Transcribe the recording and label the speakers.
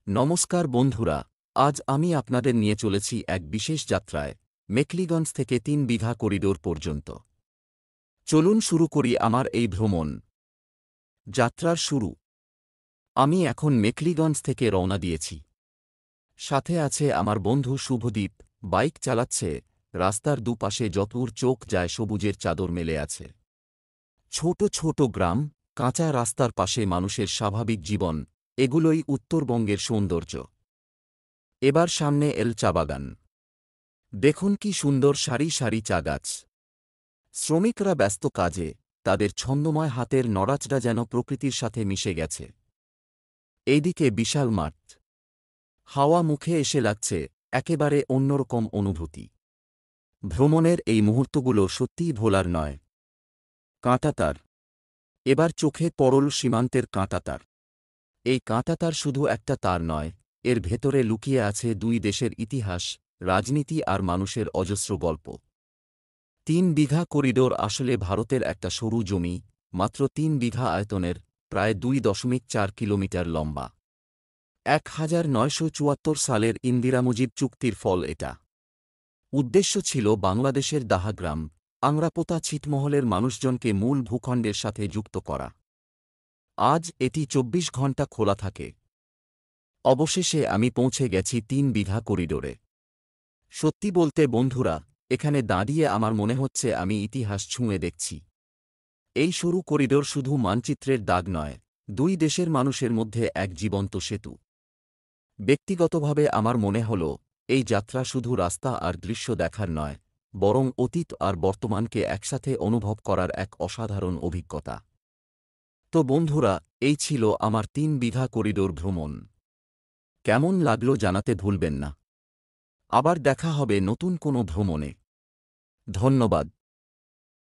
Speaker 1: নমস্কার বন্ধুরা, আজ আমি আপনাদের নিয়ে চলেছি এক বিশেষ যাত্রায়, মেকলিগঞ্জ থেকে ৩ বিঘা করিডোর পর্যন্ত। চলুন শুরু করি আমার এই ভ্রমণ। যাত্রার শুরু। আমি এখন মেকলিগঞ্জ থেকে রওনা দিয়েছি। সাথে আছে আমার বন্ধু শুভদীপ, বাইক চালাচ্ছে। রাস্তার দুপাশে যতদূর চোখ যায় সবুজের চাদর মেলে আছে। ছোট ছোট গ্রাম, কাঁচা রাস্তার পাশে মানুষের স্বাভাবিক জীবন, এগুলোই উত্তরবঙ্গের সৌন্দর্য। এবার সামনে এল চা বাগান। দেখুন কি সুন্দর সারি সারি চা গাছ। শ্রমিকরা ব্যস্ত কাজে, তাদের ছন্দময় হাতের নড়াচড়া যেন প্রকৃতির সাথে মিশে গেছে। এইদিকে বিশাল মাঠ। হাওয়া মুখে এসে লাগছে একেবারে অন্যরকম অনুভূতি। ভ্রমণের এই মুহূর্তগুলো সত্যিই ভোলার নয়। কাঁটাতার। এবার চোখে পড়ল সীমান্তের কাঁটাতার। এই কাঁটাতার শুধু একটা তার নয়, এর ভেতরে লুকিয়ে আছে দুই দেশের ইতিহাস, রাজনীতি আর মানুষের অজস্র গল্প। ৩ বিঘা করিডোর আসলে ভারতের একটা সরু জমি, মাত্র ৩ বিঘা আয়তনের, প্রায় ২.৪ কিলোমিটার লম্বা। ১৯৭৪ সালের ইন্দিরা মুজিব চুক্তির ফল এটা। উদ্দেশ্য ছিল বাংলাদেশের দাহাগ্রাম, আংরাপোতা ছিটমহলের মানুষজনকে মূল ভূখণ্ডের সাথে যুক্ত করা। আজ এটি ২৪ ঘণ্টা খোলা থাকে। অবশেষে আমি পৌঁছে গেছি ৩ বিঘা করিডোরে। সত্যি বলতে বন্ধুরা, এখানে দাঁড়িয়ে আমার মনে হচ্ছে আমি ইতিহাস ছুঁয়ে দেখছি। এই সরু করিডোর শুধু মানচিত্রের দাগ নয়, দুই দেশের মানুষের মধ্যে এক জীবন্ত সেতু। ব্যক্তিগতভাবে আমার মনে হল, এই যাত্রা শুধু রাস্তা আর দৃশ্য দেখার নয়, বরং অতীত আর বর্তমানকে একসাথে অনুভব করার এক অসাধারণ অভিজ্ঞতা। তো বন্ধুরা, এই ছিল আমার ৩ বিঘা করিডোর ভ্রমণ। কেমন লাগলো জানাতে ভুলবেন না। আবার দেখা হবে নতুন কোনো ভ্রমণে। ধন্যবাদ।